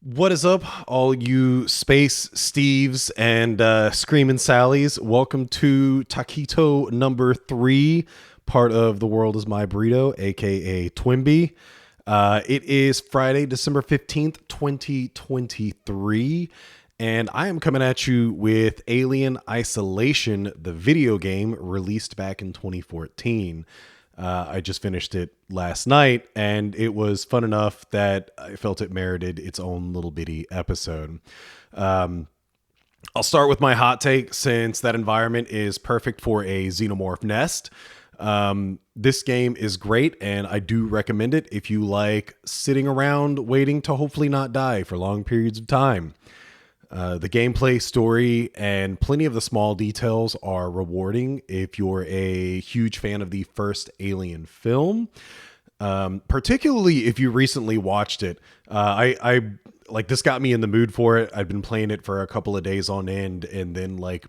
What is up, all you Space Steves and Screamin' Sallys? Welcome to Taquito number 3, part of The World is My Burrito, aka Twimby. It is Friday, December 15th, 2023, and I am coming at you with Alien Isolation, the video game released back in 2014. I just finished it last night, and it was fun enough that I felt it merited its own little bitty episode. I'll start with my hot take since that environment is perfect for a xenomorph nest. This game is great, and I do recommend it if you like sitting around waiting to hopefully not die for long periods of time. The gameplay, story, and plenty of the small details are rewarding if you're a huge fan of the first Alien film. Particularly if you recently watched it. I like this got me in the mood for it. I'd been playing it for a couple of days on end, and then like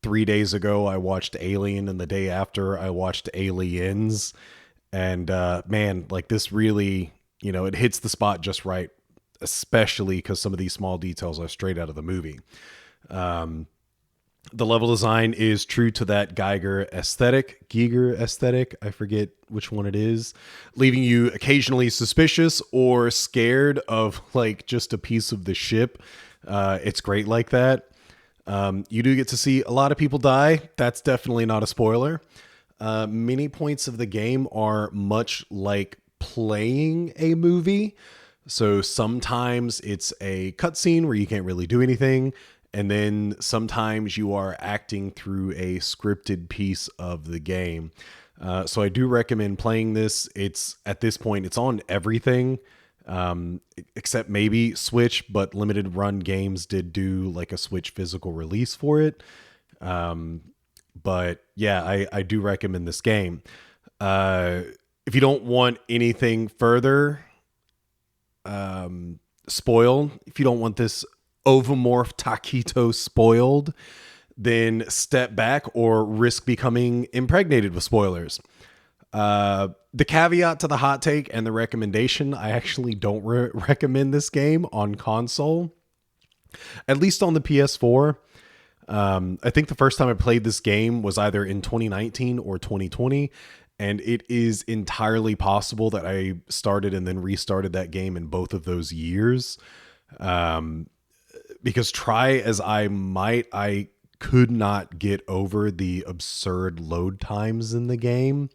3 days ago I watched Alien, and the day after I watched Aliens. And man, like this really, it hits the spot just right, especially because some of these small details are straight out of the movie. The level design is true to that Geiger aesthetic. I forget which one it is, leaving you occasionally suspicious or scared of like just a piece of the ship. It's great like that. You do get to see a lot of people die. That's definitely not a spoiler. Many points of the game are much like playing a movie. So sometimes it's a cutscene where you can't really do anything. And then sometimes you are acting through a scripted piece of the game. So I do recommend playing this. It's at this point, it's on everything except maybe Switch, but limited run games did do like a Switch physical release for it. But yeah, I do recommend this game. If you don't want anything further spoiled, if you don't want this ovomorph taquito spoiled, then step back or risk becoming impregnated with spoilers. The caveat to the hot take and the recommendation, I actually don't recommend this game on console, at least on the PS4. I think the first time I played this game was either in 2019 or 2020, and it is entirely possible that I started and then restarted that game in both of those years. Because try as I might, I could not get over the absurd load times in the game.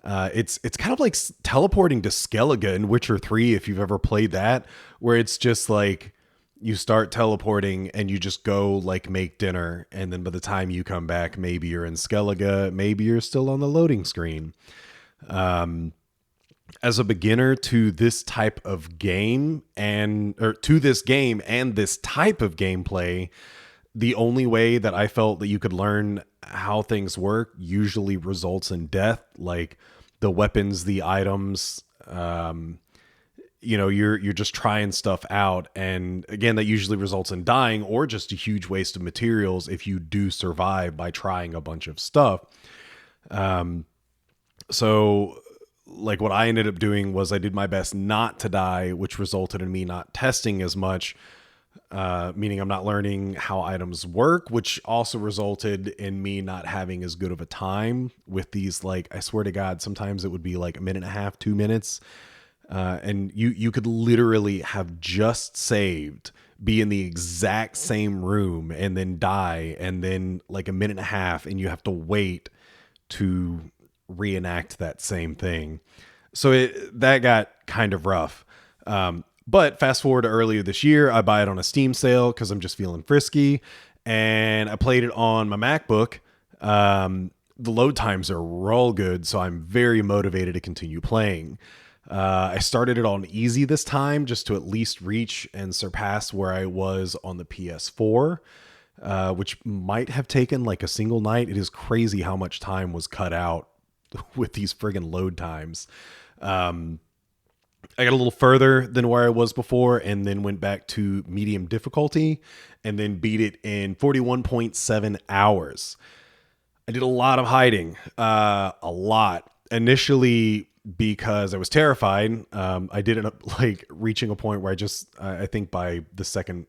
It's kind of like teleporting to Skellige in Witcher 3, if you've ever played that, where it's just like you start teleporting and you just go like make dinner, and then by the time you come back, maybe you're in Skellige, maybe you're still on the loading screen. As a beginner to this type of game to this game and this type of gameplay, the only way that I felt that you could learn how things work usually results in death. Like the weapons, the items, you're just trying stuff out. And again, that usually results in dying or just a huge waste of materials if you do survive by trying a bunch of stuff. So like what I ended up doing was I did my best not to die, which resulted in me not testing as much, meaning I'm not learning how items work, which also resulted in me not having as good of a time with these. Like, I swear to God, sometimes it would be like a minute and a half, 2 minutes. And you could literally have just saved, be in the exact same room and then die. And then like a minute and a half and you have to wait to reenact that same thing. So that got kind of rough. But fast forward to earlier this year, I buy it on a Steam sale because I'm just feeling frisky, and I played it on my MacBook. The load times are real good, so I'm very motivated to continue playing. I started it on easy this time just to at least reach and surpass where I was on the PS4, which might have taken like a single night. It is crazy how much time was cut out with these friggin' load times. I got a little further than where I was before and then went back to medium difficulty and then beat it in 41.7 hours. I did a lot of hiding, a lot. Initially, because I was terrified, I did end up like reaching a point where I think by the second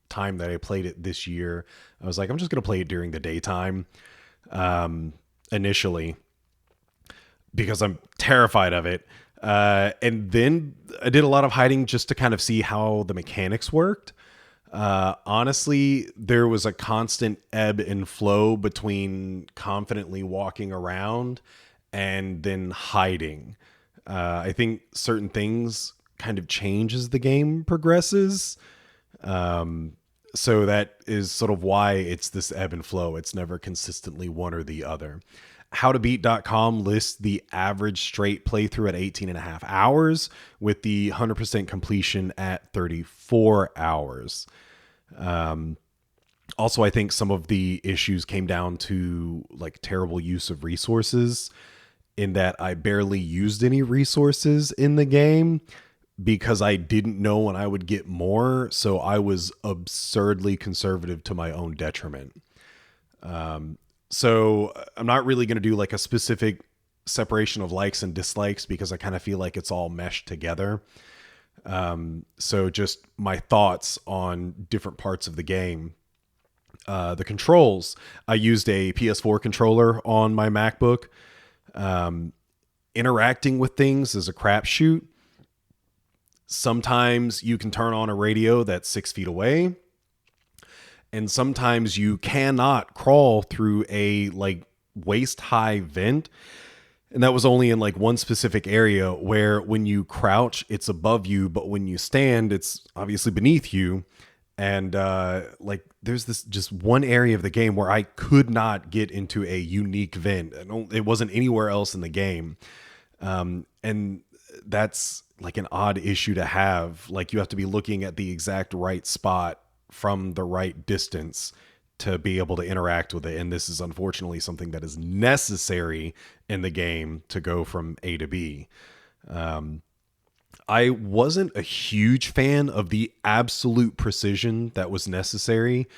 time that I played it this year, I was like, I'm just going to play it during the daytime, initially, because I'm terrified of it. And then I did a lot of hiding just to kind of see how the mechanics worked. Honestly, there was a constant ebb and flow between confidently walking around and then hiding. I think certain things kind of change as the game progresses. So that is sort of why it's this ebb and flow. It's never consistently one or the other. Howtobeat.com lists the average straight playthrough at 18 and a half hours, with the 100% completion at 34 hours. Also, I think some of the issues came down to like terrible use of resources, in that I barely used any resources in the game because I didn't know when I would get more. So I was absurdly conservative to my own detriment. So I'm not really going to do like a specific separation of likes and dislikes because I kind of feel like it's all meshed together. So just my thoughts on different parts of the game. The controls, I used a PS4 controller on my MacBook. Interacting with things is a crapshoot. Sometimes you can turn on a radio that's 6 feet away, and sometimes you cannot crawl through a like waist high vent. And that was only in like one specific area where when you crouch, it's above you, but when you stand, it's obviously beneath you. And like there's this just one area of the game where I could not get into a unique vent. It wasn't anywhere else in the game. And that's like an odd issue to have. Like you have to be looking at the exact right spot from the right distance to be able to interact with it. And this is unfortunately something that is necessary in the game to go from A to B. I wasn't a huge fan of the absolute precision that was necessary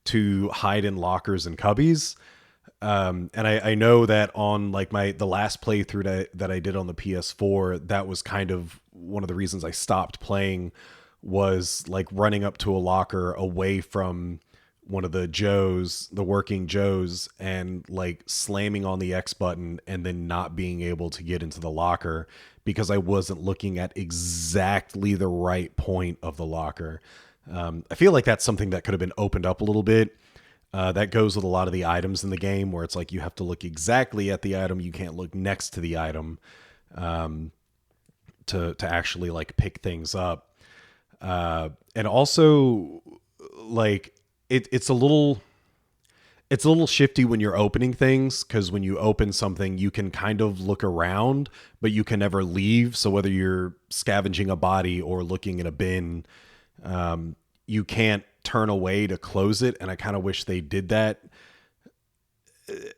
to hide in lockers and cubbies. And I know that on like the last playthrough that I did on the PS4, that was kind of one of the reasons I stopped playing, was like running up to a locker away from one of the working Joes, and like slamming on the X button and then not being able to get into the locker because I wasn't looking at exactly the right point of the locker. I feel like that's something that could have been opened up a little bit. That goes with a lot of the items in the game, where it's like you have to look exactly at the item. You can't look next to the item to actually like pick things up. And also like it's a little shifty when you're opening things, because when you open something, you can kind of look around, but you can never leave. So whether you're scavenging a body or looking in a bin, you can't turn away to close it. And I kind of wish they did that.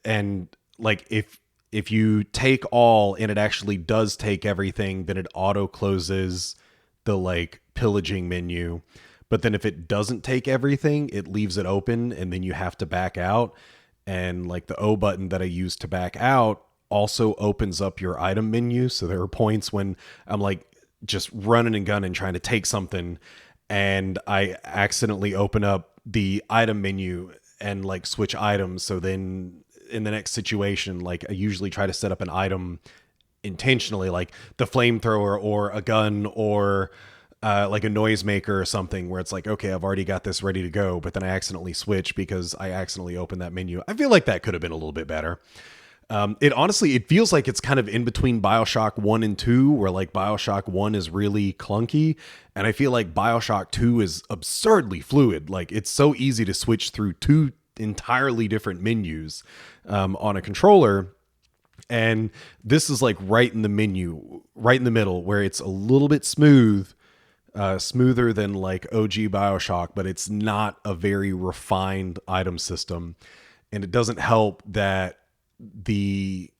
And like if you take all and it actually does take everything, then it auto closes the like pillaging menu. But then if it doesn't take everything, it leaves it open and then you have to back out. And like the O button that I use to back out also opens up your item menu. So there are points when I'm like just running and gunning trying to take something, and I accidentally open up the item menu and like switch items. So then in the next situation, like I usually try to set up an item intentionally, like the flamethrower or a gun or like a noisemaker or something, where it's like, okay, I've already got this ready to go, but then I accidentally switch because I accidentally opened that menu. I feel like that could have been a little bit better. It feels like it's kind of in between BioShock 1 and 2, where like BioShock 1 is really clunky, and I feel like BioShock 2 is absurdly fluid. Like it's so easy to switch through two entirely different menus on a controller. And this is like right in the menu, right in the middle, where it's a little bit smoother than like OG BioShock, but it's not a very refined item system. And it doesn't help that the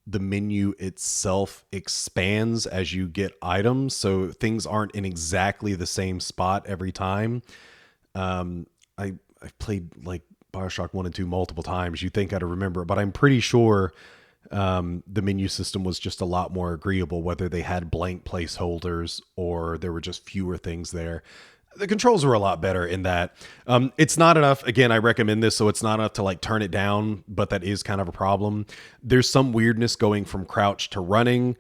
menu itself expands as you get items, so things aren't in exactly the same spot every time. I've played like BioShock 1 and 2 multiple times. You think I'd remember it, but I'm pretty sure the menu system was just a lot more agreeable, whether they had blank placeholders or there were just fewer things there. The controls were a lot better in that. It's not enough. Again, I recommend this, so it's not enough to like turn it down, but that is kind of a problem. There's some weirdness going from crouch to running,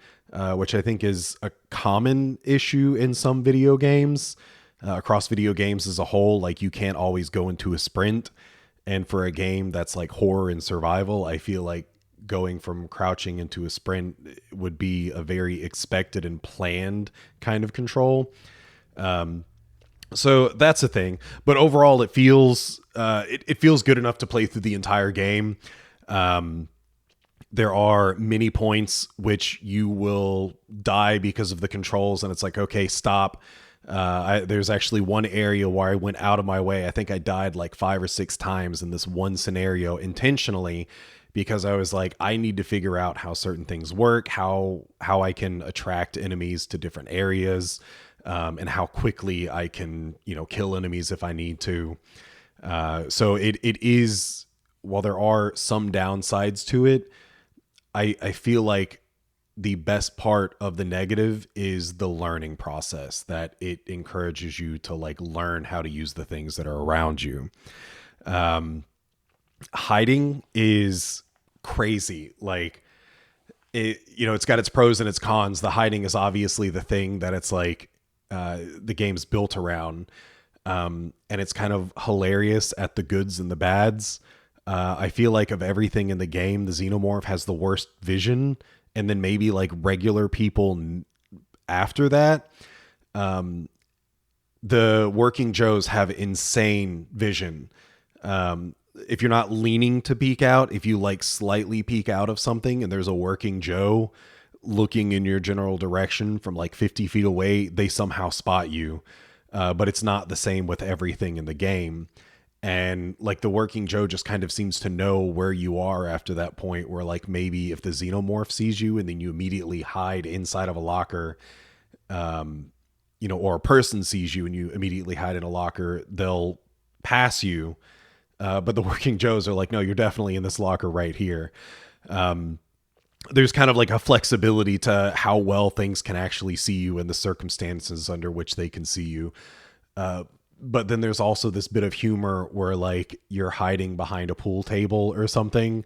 which I think is a common issue in some video games. Across video games as a whole, like you can't always go into a sprint. And for a game that's like horror and survival, I feel like going from crouching into a sprint would be a very expected and planned kind of control. So that's a thing, but overall, it feels it feels good enough to play through the entire game. There are many points which you will die because of the controls, and it's like, okay, stop. There's actually one area where I went out of my way. I think I died like 5 or 6 times in this one scenario intentionally because I was like, I need to figure out how certain things work, how I can attract enemies to different areas. And how quickly I can, kill enemies if I need to. So it is, while there are some downsides to it, I feel like the best part of the negative is the learning process, that it encourages you to like learn how to use the things that are around you. Hiding is crazy. Like, it's got its pros and its cons. The hiding is obviously the thing that it's like, the game's built around. And it's kind of hilarious at the goods and the bads. I feel like of everything in the game, the Xenomorph has the worst vision, and then maybe like regular people after that. The working Joes have insane vision. If you're not leaning to peek out, if you like slightly peek out of something and there's a working Joe looking in your general direction from like 50 feet away, they somehow spot you. But it's not the same with everything in the game. And like the working Joe just kind of seems to know where you are after that point, where like maybe if the Xenomorph sees you and then you immediately hide inside of a locker, or a person sees you and you immediately hide in a locker, they'll pass you. But the working Joes are like, no, you're definitely in this locker right here. There's kind of like a flexibility to how well things can actually see you and the circumstances under which they can see you. But then there's also this bit of humor where like you're hiding behind a pool table or something,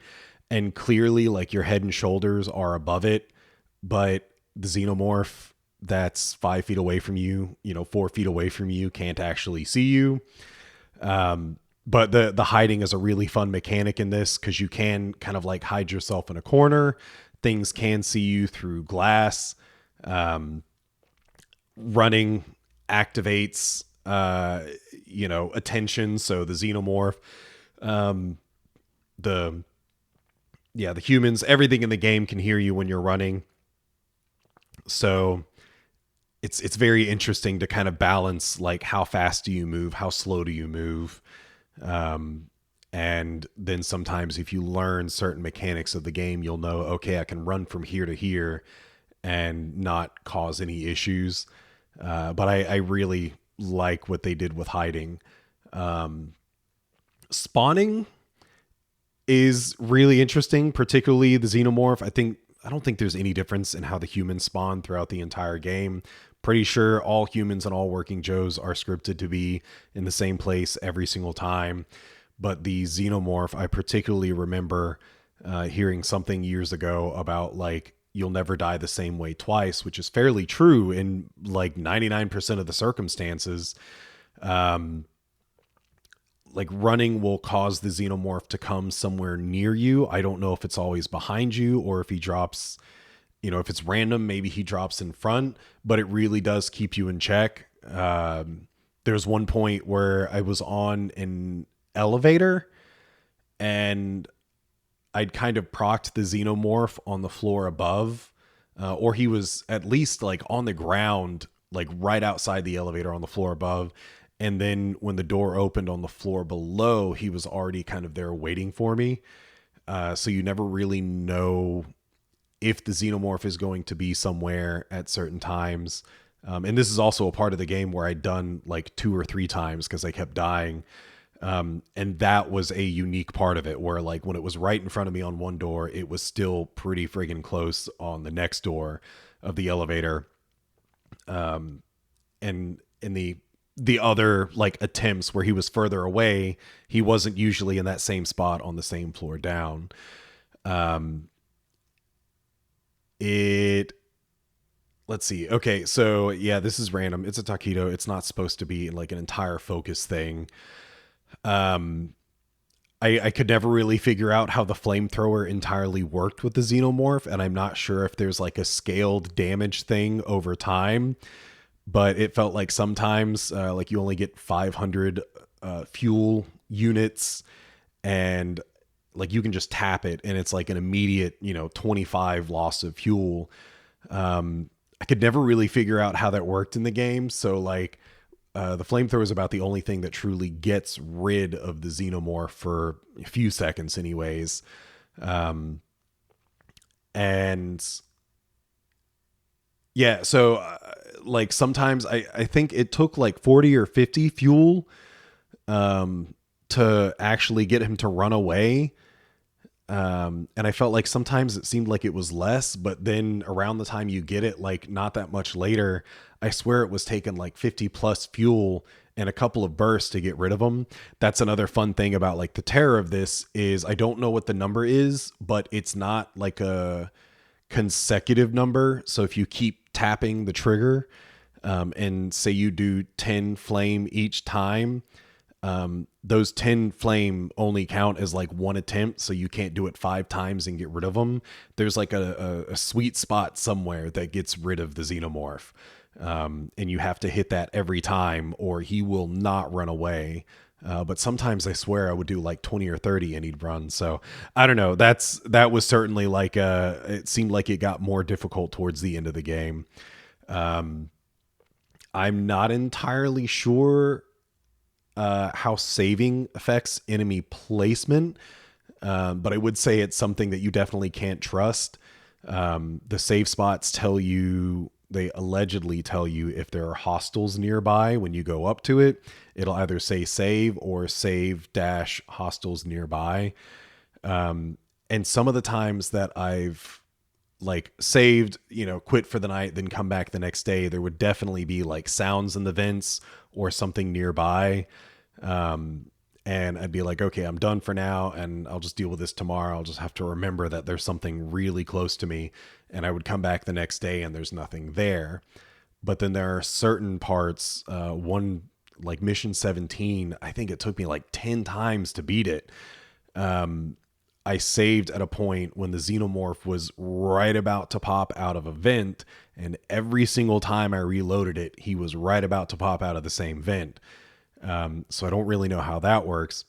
and clearly like your head and shoulders are above it, but the Xenomorph that's 5 feet away from you, 4 feet away from you, can't actually see you. But the hiding is a really fun mechanic in this because you can kind of like hide yourself in a corner. Things can see you through glass. Running activates, attention. So the Xenomorph, the humans, everything in the game can hear you when you're running. So it's very interesting to kind of balance like how fast do you move, how slow do you move. And then sometimes if you learn certain mechanics of the game, you'll know, okay, I can run from here to here and not cause any issues. But I really like what they did with hiding. Spawning is really interesting, particularly the Xenomorph. I don't think there's any difference in how the humans spawn throughout the entire game. Pretty sure all humans and all working Joes are scripted to be in the same place every single time. But the Xenomorph, I particularly remember hearing something years ago about like, you'll never die the same way twice, which is fairly true in like 99% of the circumstances. Like running will cause the Xenomorph to come somewhere near you. I don't know if it's always behind you or if he drops, if it's random, maybe he drops in front, but it really does keep you in check. There's one point where I was on an elevator and I'd kind of procced the Xenomorph on the floor above, or he was at least like on the ground, like right outside the elevator on the floor above. And then when the door opened on the floor below, he was already kind of there waiting for me. So you never really know if the Xenomorph is going to be somewhere at certain times. And this is also a part of the game where I'd done like 2 or 3 times because I kept dying. And that was a unique part of it where like when it was right in front of me on one door, it was still pretty friggin' close on the next door of the elevator. And in the other like attempts where he was further away, he wasn't usually in that same spot on the same floor down. Um, it let's see. Okay, so yeah, this is random. It's a taquito. It's not supposed to be like an entire focus thing. Um, I could never really figure out how the flamethrower entirely worked with the xenomorph, and I'm not sure if there's like a scaled damage thing over time. But it felt like sometimes like you only get 500 fuel units, and like you can just tap it, and it's like an immediate 25 loss of fuel. I could never really figure out how that worked in the game. So like the flamethrower is about the only thing that truly gets rid of the xenomorph for a few seconds, anyways. And yeah, so like sometimes I think it took like 40 or 50 fuel to actually get him to run away. And I felt like sometimes it seemed like it was less, but then around the time you get it, like not that much later, I swear it was taking like 50 plus fuel and a couple of bursts to get rid of them. That's another fun thing about like the terror of this is I don't know what the number is, but it's not like a consecutive number. So if you keep tapping the trigger, and say you do 10 flame each time, those 10 flame only count as like one attempt, so you can't do it 5 times and get rid of them. There's like a sweet spot somewhere that gets rid of the xenomorph, and you have to hit that every time or he will not run away. But sometimes I swear I would do like 20 or 30 and he'd run. So I don't know. That was certainly like it seemed like it got more difficult towards the end of the game. I'm not entirely sure how saving affects enemy placement, but I would say it's something that you definitely can't trust. The save spots they allegedly tell you if there are hostiles nearby when you go up to it. It'll either say save or save dash hostiles nearby. And some of the times that I've like saved, quit for the night, then come back the next day, there would definitely be like sounds in the vents or something nearby. And I'd be like, okay, I'm done for now and I'll just deal with this tomorrow. I'll just have to remember that there's something really close to me. And I would come back the next day and there's nothing there. But then there are certain parts, one like mission 17, I think it took me like 10 times to beat it. I saved at a point when the xenomorph was right about to pop out of a vent, and every single time I reloaded it, he was right about to pop out of the same vent. So I don't really know how that works.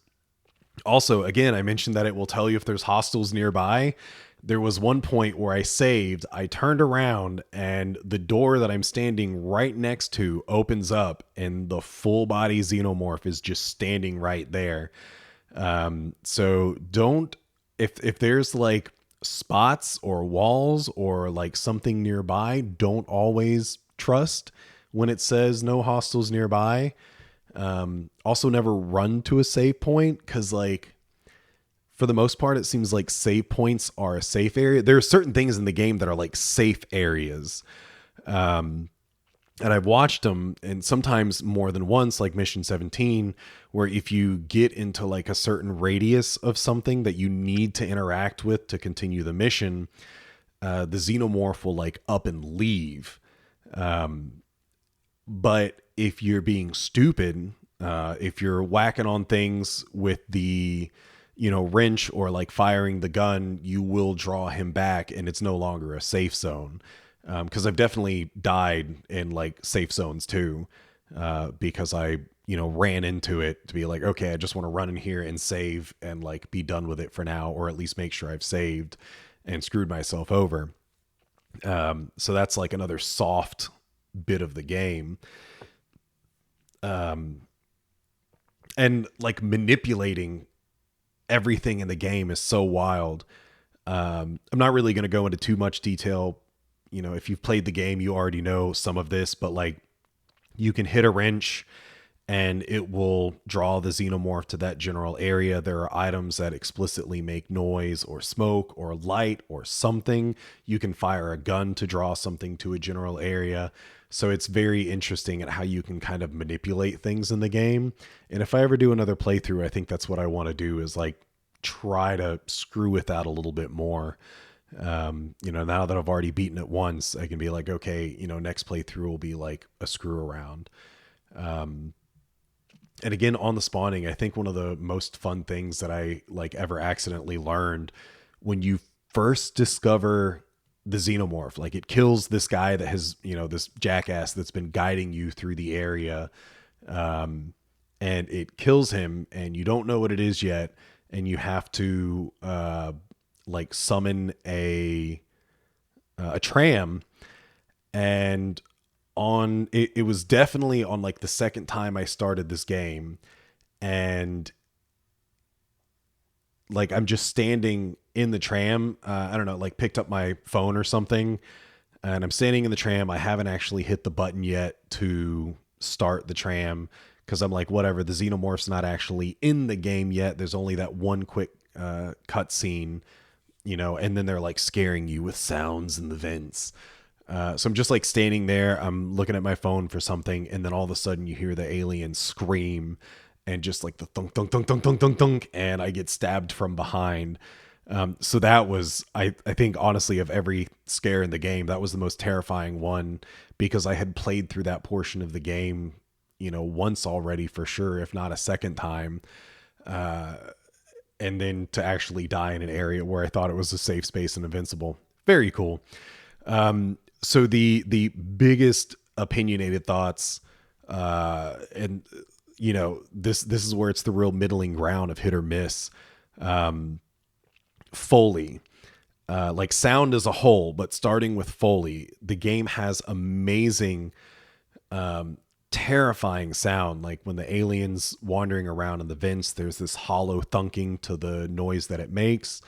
Also, again, I mentioned that it will tell you if there's hostiles nearby. There was one point where I saved, I turned around, and the door that I'm standing right next to opens up, and the full body xenomorph is just standing right there. So don't, if there's like spots or walls or like something nearby, don't always trust when it says no hostiles nearby. Also never run to a save point, because like for the most part it seems like save points are a safe area. There are certain things in the game that are like safe areas, and I've watched them, and sometimes more than once, like mission 17, where if you get into like a certain radius of something that you need to interact with to continue the mission, the xenomorph will like up and leave. But if you're being stupid, if you're whacking on things with the, wrench or like firing the gun, you will draw him back and it's no longer a safe zone. Because I've definitely died in like safe zones too, because I, ran into it to be like, okay, I just want to run in here and save and like be done with it for now, or at least make sure I've saved and screwed myself over. So that's like another soft bit of the game. And like manipulating everything in the game is so wild. I'm not really going to go into too much detail. If you've played the game, you already know some of this, but like you can hit a wrench and it will draw the xenomorph to that general area. There are items that explicitly make noise or smoke or light or something. You can fire a gun to draw something to a general area. So it's very interesting at how you can kind of manipulate things in the game. And if I ever do another playthrough, I think that's what I want to do, is like try to screw with that a little bit more. Now that I've already beaten it once, I can be like, okay, next playthrough will be like a screw around. And again, on the spawning, I think one of the most fun things that I like ever accidentally learned, when you first discover the xenomorph, like it kills this guy that has, this jackass that's been guiding you through the area. And it kills him and you don't know what it is yet. And you have to, like summon a tram. And it was definitely on like the second time I started this game, and like I'm just standing in the tram. I don't know, like picked up my phone or something, and I'm standing in the tram. I haven't actually hit the button yet to start the tram because I'm like, whatever, the xenomorph's not actually in the game yet. There's only that one quick cut scene, and then they're like scaring you with sounds in the vents. So I'm just like standing there, I'm looking at my phone for something, and then all of a sudden you hear the alien scream and just like the thunk, thunk, thunk, thunk, thunk, thunk, thunk, and I get stabbed from behind. So that was, I think honestly, of every scare in the game, that was the most terrifying one, because I had played through that portion of the game, once already for sure, if not a second time. And then to actually die in an area where I thought it was a safe space and invincible. Very cool. So the biggest opinionated thoughts, and this is where it's the real middling ground of hit or miss. Foley, like sound as a whole, but starting with Foley, the game has amazing, terrifying sound. Like when the alien's wandering around in the vents, there's this hollow thunking to the noise that it makes.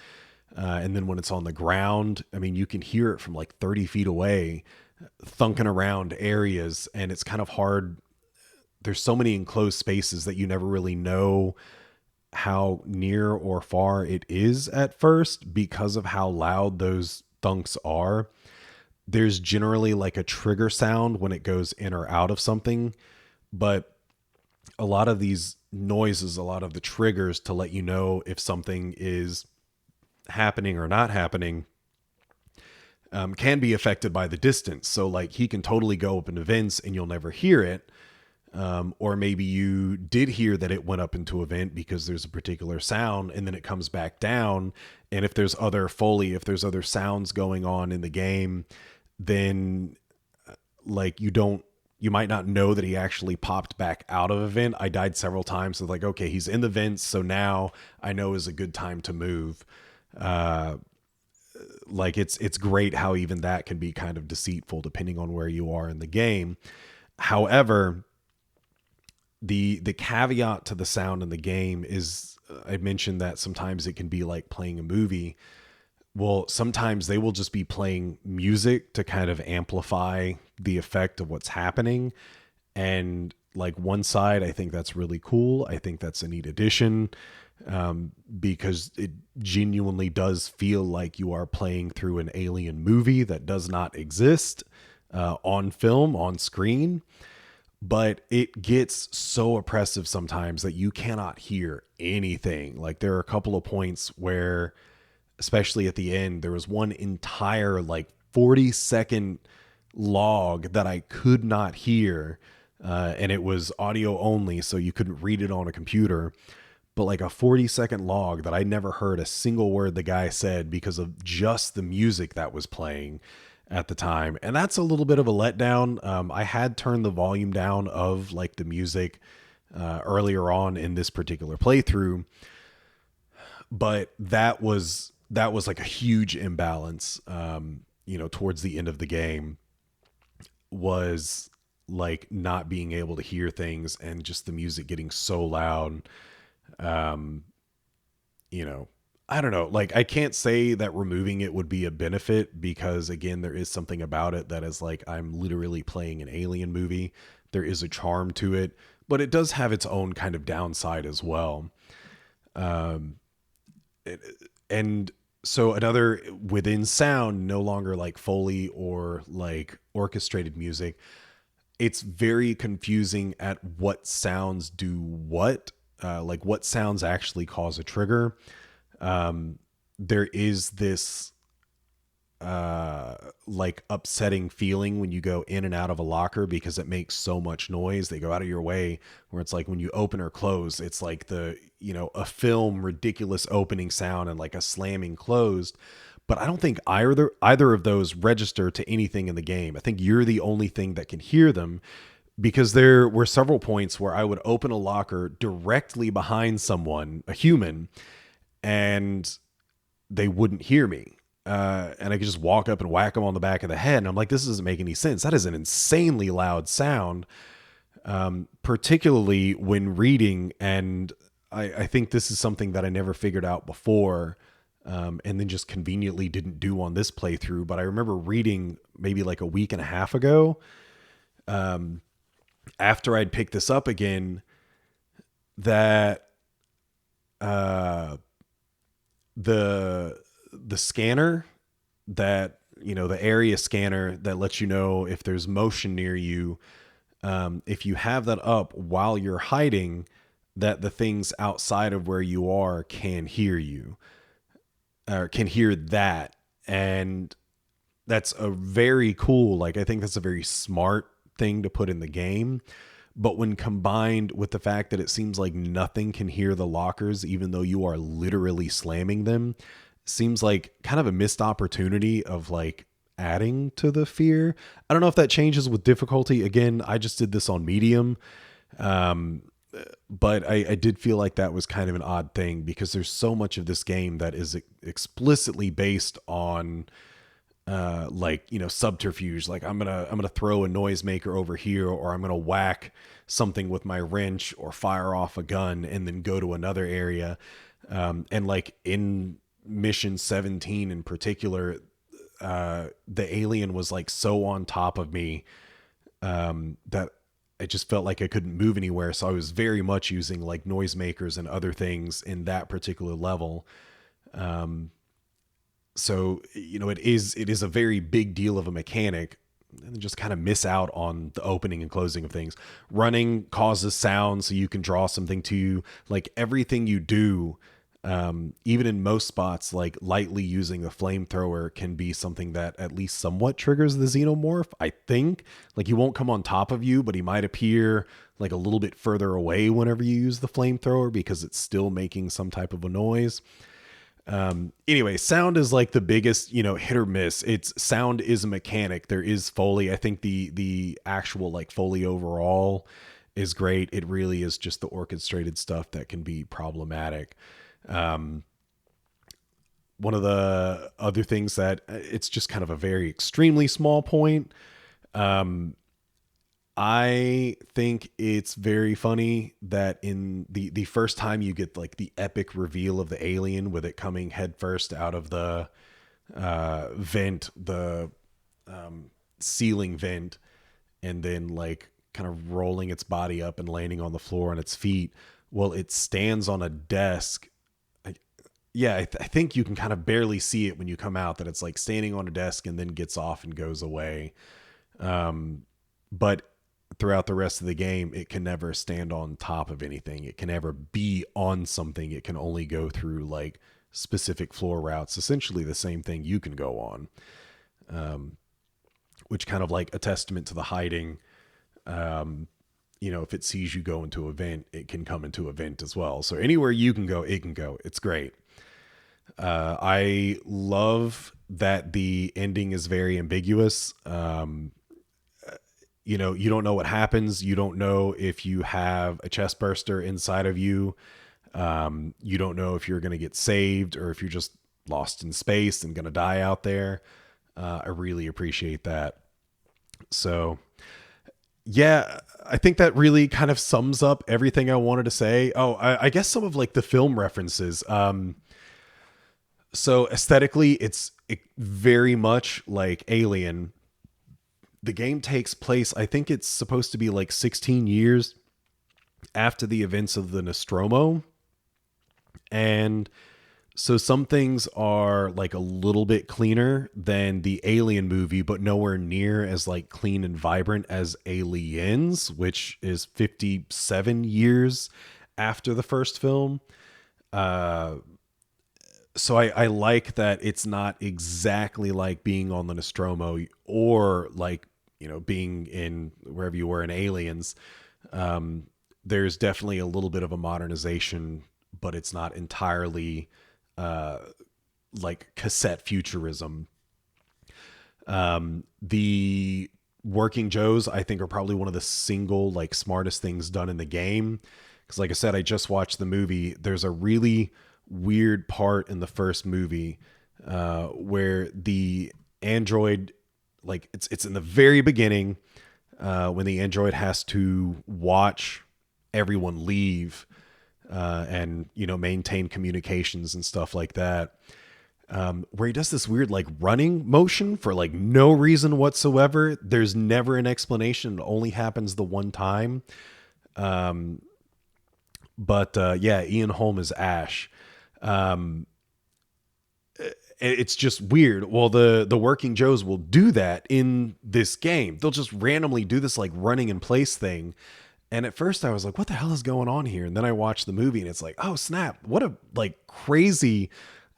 And then when it's on the ground, I mean, you can hear it from like 30 feet away, thunking around areas. And it's kind of hard. There's so many enclosed spaces that you never really know how near or far it is at first because of how loud those thunks are. There's generally like a trigger sound when it goes in or out of something, but a lot of these noises, a lot of the triggers to let you know if something is happening or not happening, can be affected by the distance. So like he can totally go up into vents and you'll never hear it. Or maybe you did hear that it went up into a vent because there's a particular sound and then it comes back down. And if there's other Foley, if there's other sounds going on in the game, then like you might not know that he actually popped back out of a vent. I died several times. So like, okay, he's in the vents. So now I know is a good time to move. Like it's great how even that can be kind of deceitful depending on where you are in the game. However, the caveat to the sound in the game is, I mentioned that sometimes it can be like playing a movie. Well, sometimes they will just be playing music to kind of amplify the effect of what's happening. And like one side, I think that's really cool. I think that's a neat addition, because it genuinely does feel like you are playing through an alien movie that does not exist on film, on screen. But it gets so oppressive sometimes that you cannot hear anything. Like there are a couple of points where, especially at the end, there was one entire like 40-second log that I could not hear. And it was audio only, so you couldn't read it on a computer. But like a 40-second log that I never heard a single word the guy said because of just the music that was playing at the time. And that's a little bit of a letdown. I had turned the volume down of like the music earlier on in this particular playthrough, but that was like a huge imbalance, towards the end of the game, was like not being able to hear things and just the music getting so loud. I don't know. Like I can't say that removing it would be a benefit because again, there is something about it that is like, I'm literally playing an alien movie. There is a charm to it, but it does have its own kind of downside as well. Um, and so another within sound, no longer like Foley or like orchestrated music, it's very confusing at what sounds do what, like what sounds actually cause a trigger. There is this like upsetting feeling when you go in and out of a locker because it makes so much noise. They go out of your way where it's like when you open or close, it's like the, a film ridiculous opening sound and like a slamming closed. But I don't think either of those register to anything in the game. I think you're the only thing that can hear them, because there were several points where I would open a locker directly behind someone, a human, and they wouldn't hear me. And I could just walk up and whack them on the back of the head. And I'm like, this doesn't make any sense. That is an insanely loud sound, particularly when reading. And I think this is something that I never figured out before, and then just conveniently didn't do on this playthrough. But I remember reading maybe like a week and a half ago, after I'd picked this up again, that the scanner that, the area scanner that lets you know if there's motion near you, if you have that up while you're hiding, that the things outside of where you are can hear you, or can hear that. And that's a very cool, like, I think that's a very smart thing to put in the game. But when combined with the fact that it seems like nothing can hear the lockers, even though you are literally slamming them, seems like kind of a missed opportunity of like adding to the fear. I don't know if that changes with difficulty. Again, I just did this on medium. Um, but I did feel like that was kind of an odd thing, because there's so much of this game that is explicitly based on like, subterfuge. Like I'm gonna throw a noisemaker over here, or I'm gonna whack something with my wrench, or fire off a gun and then go to another area. And like in mission 17 in particular, the alien was like so on top of me, that I just felt like I couldn't move anywhere. So I was very much using like noisemakers and other things in that particular level. So, it is a very big deal of a mechanic, and just kind of miss out on the opening and closing of things. Running causes sound, so you can draw something to you. Like everything you do, even in most spots, like lightly using a flamethrower can be something that at least somewhat triggers the xenomorph. I think, like, he won't come on top of you, but he might appear like a little bit further away whenever you use the flamethrower, because it's still making some type of a noise. Anyway, sound is like the biggest, hit or miss. It's sound is a mechanic. There is Foley. I think the actual like Foley overall is great. It really is just the orchestrated stuff that can be problematic. One of the other things that it's just kind of a very extremely small point. I think it's very funny that in the first time you get like the epic reveal of the alien, with it coming headfirst out of the vent, the ceiling vent, and then like kind of rolling its body up and landing on the floor on its feet. Well, it stands on a desk. Yeah, I think you can kind of barely see it when you come out, that it's like standing on a desk and then gets off and goes away. But throughout the rest of the game, it can never stand on top of anything. It can never be on something. It can only go through like specific floor routes, essentially the same thing you can go on, which kind of like a testament to the hiding. If it sees you go into a vent, it can come into a vent as well. So anywhere you can go, it can go. It's great. I love that the ending is very ambiguous. You don't know what happens. You don't know if you have a chest burster inside of you. You don't know if you're going to get saved, or if you're just lost in space and going to die out there. I really appreciate that. So yeah, I think that really kind of sums up everything I wanted to say. Oh, I guess some of like the film references. So aesthetically, it's very much like Alien. The game takes place, I think it's supposed to be like 16 years after the events of the Nostromo. And so some things are like a little bit cleaner than the Alien movie, but nowhere near as like clean and vibrant as Aliens, which is 57 years after the first film. Uh, so I like that it's not exactly like being on the Nostromo or like, being in wherever you were in Aliens. Um, there's definitely a little bit of a modernization, but it's not entirely uh, like cassette futurism. The working Joes, I think, are probably one of the single like smartest things done in the game. Because, like I said, I just watched the movie. There's a really weird part in the first movie where the android, like it's in the very beginning when the android has to watch everyone leave and maintain communications and stuff like that, where he does this weird like running motion for like no reason whatsoever. There's never an explanation. It only happens the one time. But yeah, Ian Holm is Ash. Um, it's just weird. Well, the working Joes will do that in this game. They'll just randomly do this like running in place thing. And at first I was like, what the hell is going on here? And then I watched the movie and it's like, oh snap, what a like crazy,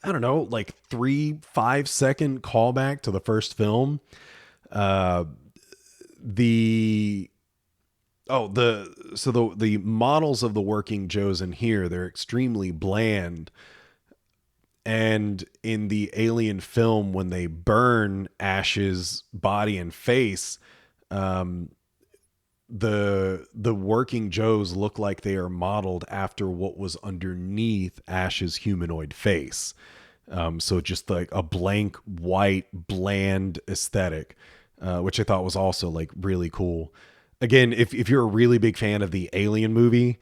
I don't know, like 3-5 second callback to the first film. Uh the the models of the working Joes in here, they're extremely bland. And in the Alien film, when they burn Ash's body and face, um, the working Joes look like they are modeled after what was underneath Ash's humanoid face. So just like a blank white bland aesthetic, which I thought was also like really cool. Again, if you're a really big fan of the Alien movie,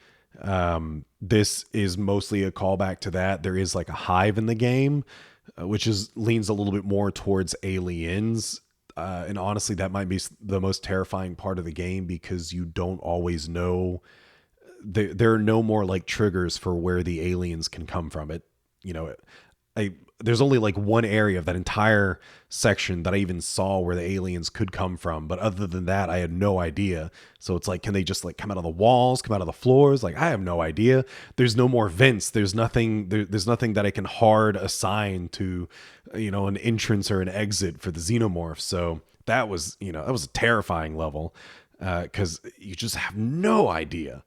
this is mostly a callback to that. There is like a hive in the game, which is leans a little bit more towards Aliens. And honestly, that might be the most terrifying part of the game because you don't always know. There are no more like triggers for where the aliens can come from. I there's only like one area of that entire section that I even saw where the aliens could come from, but other than that, I had no idea. So it's like, can they just like come out of the walls, come out of the floors? Like, I have no idea. There's no more vents. There's nothing. There's nothing that I can hard assign to, an entrance or an exit for the xenomorph. So that was a terrifying level because you just have no idea.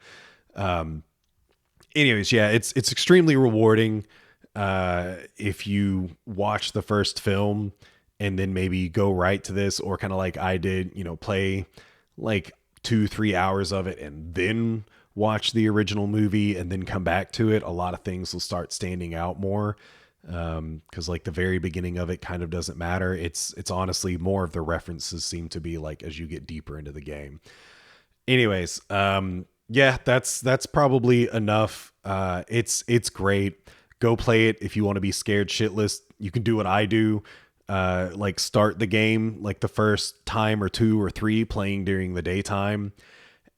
Anyways, yeah, it's extremely rewarding if you watch the first film and then maybe go right to this, or kind of like I did, play like 2-3 hours of it and then watch the original movie and then come back to it. A lot of things will start standing out more because like the very beginning of it kind of doesn't matter. It's honestly more of the references seem to be like as you get deeper into the game. Anyways, yeah, that's probably enough. It's great. Go play it if you want to be scared shitless. You can do what I do. Like start the game like the first time or two or three playing during the daytime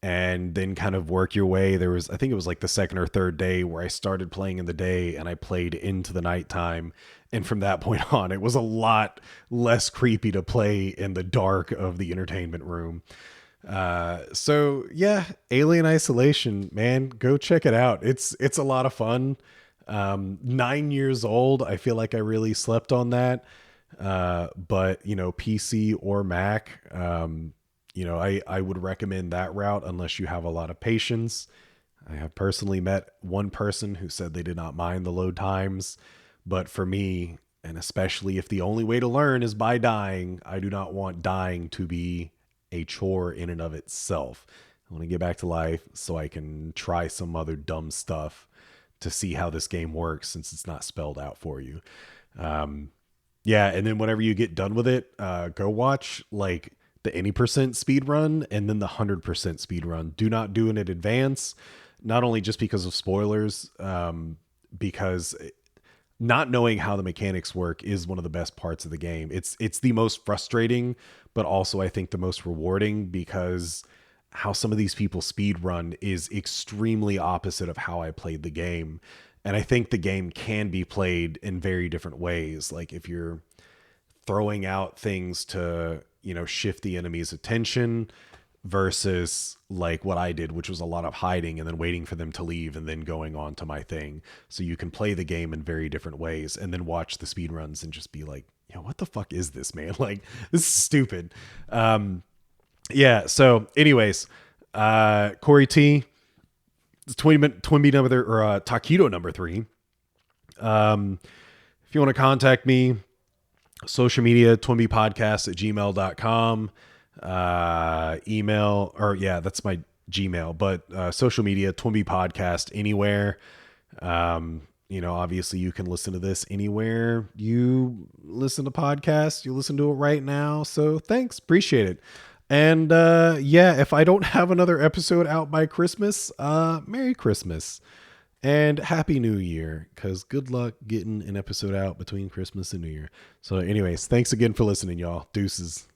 and then kind of work your way. I think it was like the second or third day where I started playing in the day and I played into the nighttime. And from that point on, it was a lot less creepy to play in the dark of the entertainment room. So yeah, Alien Isolation, man, go check it out. It's a lot of fun. 9 years old. I feel like I really slept on that. But PC or Mac, I would recommend that route unless you have a lot of patience. I have personally met one person who said they did not mind the load times, but for me, and especially if the only way to learn is by dying, I do not want dying to be a chore in and of itself. I want to get back to life so I can try some other dumb stuff to see how this game works since it's not spelled out for you. Yeah, and then whenever you get done with it, go watch like the any percent speed run and then the 100% speed run. Do not do it in advance, not only just because of spoilers, because not knowing how the mechanics work is one of the best parts of the game. It's the most frustrating, but also I think the most rewarding because how some of these people speed run is extremely opposite of how I played the game. And I think the game can be played in very different ways. Like if you're throwing out things to, shift the enemy's attention versus like what I did, which was a lot of hiding and then waiting for them to leave and then going on to my thing. So you can play the game in very different ways and then watch the speed runs and just be like, what the fuck is this, man? Like, this is stupid. Yeah. So anyways, Corey T, Twinbee number, or Taquito number 3. If you want to contact me, social media, twinbeepodcast@gmail.com. Email, or that's my Gmail, but social media, Twinbee Podcast, anywhere. Obviously you can listen to this anywhere you listen to podcasts. You listen to it right now. So thanks. Appreciate it. And if I don't have another episode out by Christmas, Merry Christmas and Happy New Year, because good luck getting an episode out between Christmas and New Year. So anyways, thanks again for listening, y'all. Deuces.